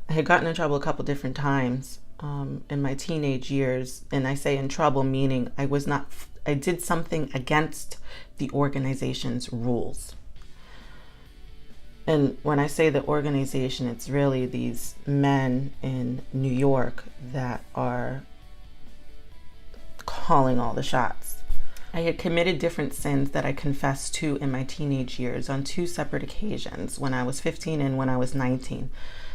I had gotten in trouble a couple different times in my teenage years. And I say in trouble meaning I did something against the organization's rules. And when I say the organization, it's really these men in New York that are calling all the shots. I had committed different sins that I confessed to in my teenage years on two separate occasions, when I was 15 and when I was 19.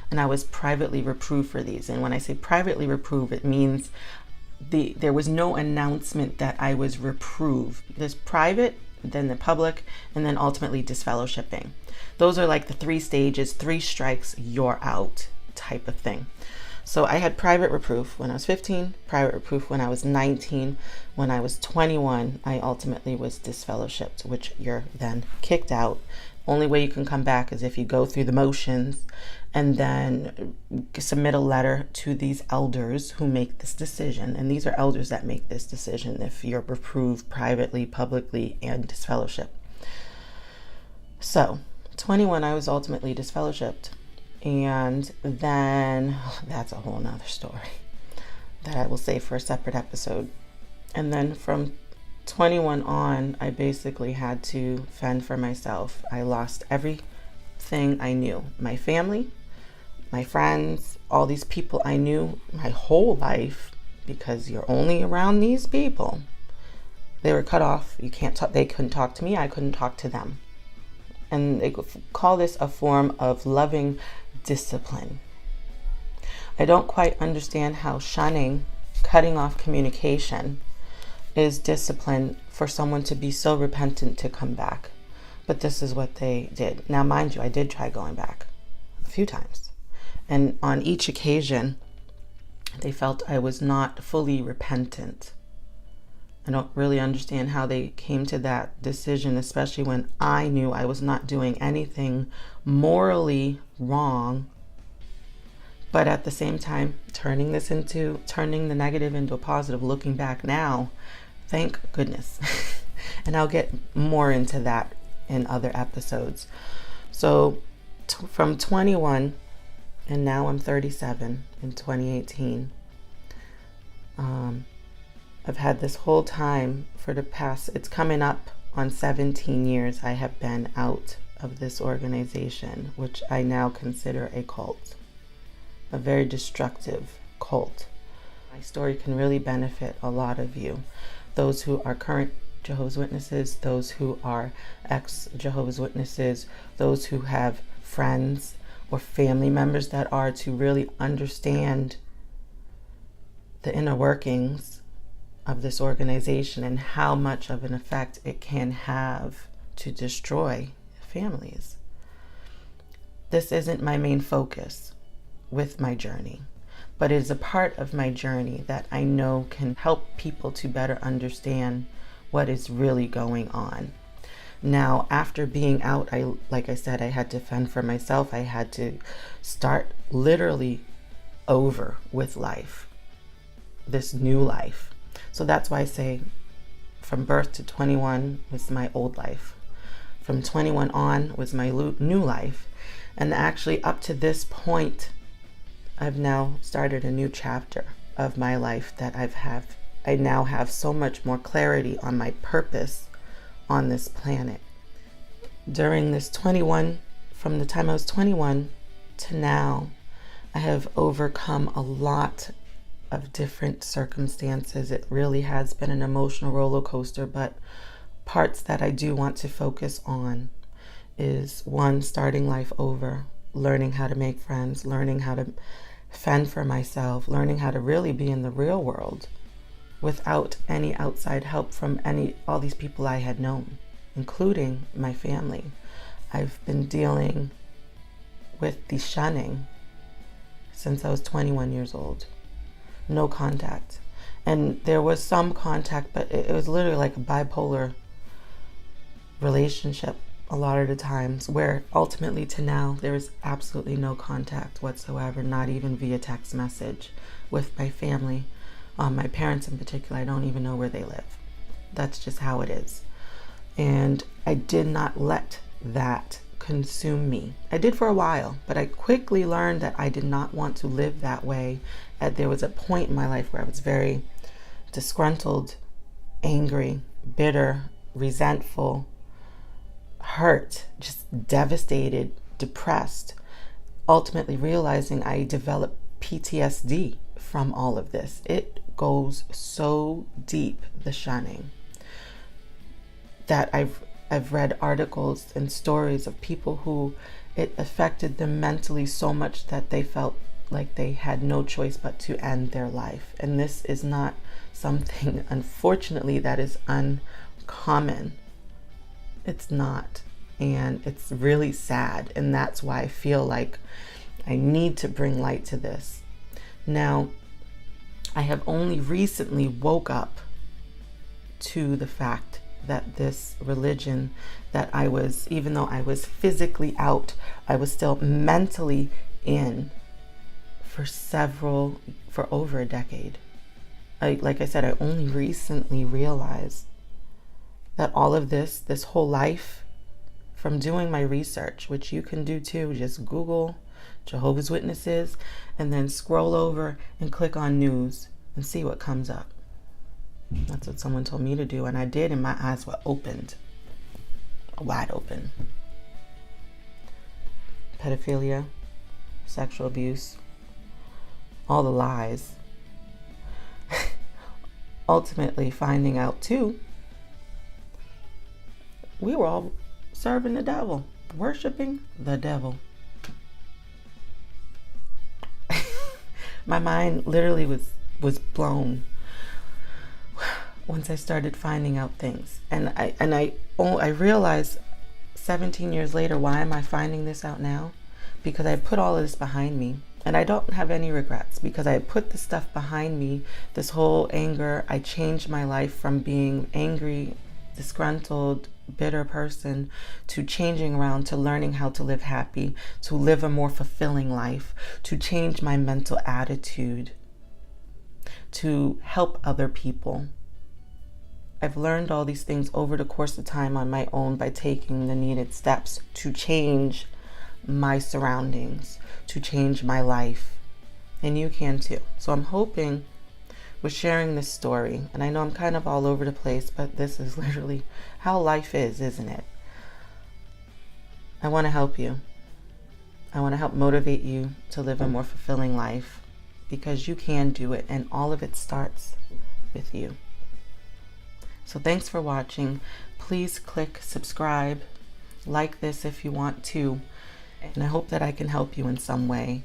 And I was privately reproved for these. And when I say privately reproved, it means there was no announcement that I was reproved. There's private, then the public, and then ultimately disfellowshipping. Those are like the 3 stages, 3 strikes, you're out type of thing. So I had private reproof when I was 15, private reproof when I was 19. When I was 21, I ultimately was disfellowshipped, which you're then kicked out. Only way you can come back is if you go through the motions and then submit a letter to these elders who make this decision. And these are elders that make this decision if you're reproved privately, publicly, and disfellowshipped. So 21, I was ultimately disfellowshipped. And then that's a whole nother story that I will save for a separate episode. And then from 21 on, I basically had to fend for myself. I lost everything I knew. My family, my friends, all these people I knew my whole life, because you're only around these people. They were cut off. You can't talk. They couldn't talk to me. I couldn't talk to them. And they call this a form of loving discipline. I don't quite understand how shunning, cutting off communication, is discipline for someone to be so repentant to come back. But this is what they did. Now, mind you, I did try going back a few times. And on each occasion, they felt I was not fully repentant. I don't really understand how they came to that decision, especially when I knew I was not doing anything morally wrong. But at the same time, turning the negative into a positive, looking back now, thank goodness. And I'll get more into that in other episodes. So from 21, and now I'm 37 in 2018. I've had this whole time for the past, it's coming up on 17 years I have been out of this organization, which I now consider a cult, a very destructive cult. My story can really benefit a lot of you, those who are current Jehovah's Witnesses, those who are ex-Jehovah's Witnesses, those who have friends or family members that are, to really understand the inner workings of this organization and how much of an effect it can have to destroy families. This isn't my main focus with my journey, but it is a part of my journey that I know can help people to better understand what is really going on. Now, after being out, like I said, I had to fend for myself. I had to start literally over with life, this new life. So that's why I say from birth to 21 was my old life. From 21 on was my new life. And actually up to this point, I've now started a new chapter of my life that I now have so much more clarity on my purpose on this planet. During this 21, from the time I was 21 to now, I have overcome a lot of different circumstances. It really has been an emotional roller coaster, but parts that I do want to focus on is, one, starting life over, learning how to make friends, learning how to fend for myself, learning how to really be in the real world without any outside help from all these people I had known, including my family. I've been dealing with the shunning since I was 21 years old. No contact. And there was some contact, but it was literally like a bipolar relationship a lot of the times, where ultimately to now there is absolutely no contact whatsoever, not even via text message with my family. My parents in particular, I don't even know where they live. That's just how it is. And I did not let that consume me. I did for a while, but I quickly learned that I did not want to live that way. There was a point in my life where I was very disgruntled, angry, bitter, resentful, hurt, just devastated, depressed, ultimately realizing I developed PTSD from all of this. It goes so deep, the shunning, that I've read articles and stories of people who it affected them mentally so much that they felt like they had no choice but to end their life. And this is not something, unfortunately, that is uncommon. It's not. And it's really sad. And that's why I feel like I need to bring light to this. Now, I have only recently woke up to the fact that this religion that I was, even though I was physically out, I was still mentally in for over a decade. Like I said, I only recently realized that all of this whole life, from doing my research, which you can do too, just Google Jehovah's Witnesses and then scroll over and click on news and see what comes up. That's what someone told me to do, and I did, and my eyes were opened, wide open. Pedophilia, sexual abuse, all the lies. Ultimately finding out too, we were all serving the devil, worshiping the devil. My mind literally was blown once I started finding out things. And I realized 17 years later, why am I finding this out now? Because I put all of this behind me. And I don't have any regrets, because I put the stuff behind me, this whole anger. I changed my life from being angry, disgruntled, bitter person to changing around, to learning how to live happy, to live a more fulfilling life, to change my mental attitude, to help other people. I've learned all these things over the course of time on my own by taking the needed steps to change my surroundings, to change my life. And you can too. So I'm hoping with sharing this story, and I know I'm kind of all over the place, but this is literally how life is, isn't it? I want to help you. I want to help motivate you to live a more fulfilling life, because you can do it, and all of it starts with you. So thanks for watching. Please click subscribe, like this if you want to, and I hope that I can help you in some way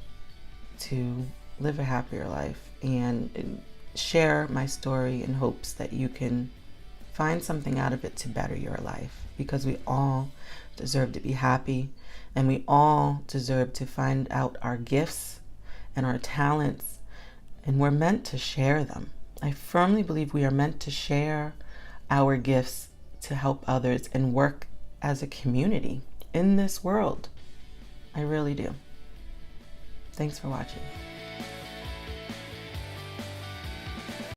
to live a happier life and share my story in hopes that you can find something out of it to better your life, because we all deserve to be happy, and we all deserve to find out our gifts and our talents, and we're meant to share them. I firmly believe we are meant to share our gifts to help others and work as a community in this world. I really do. Thanks for watching.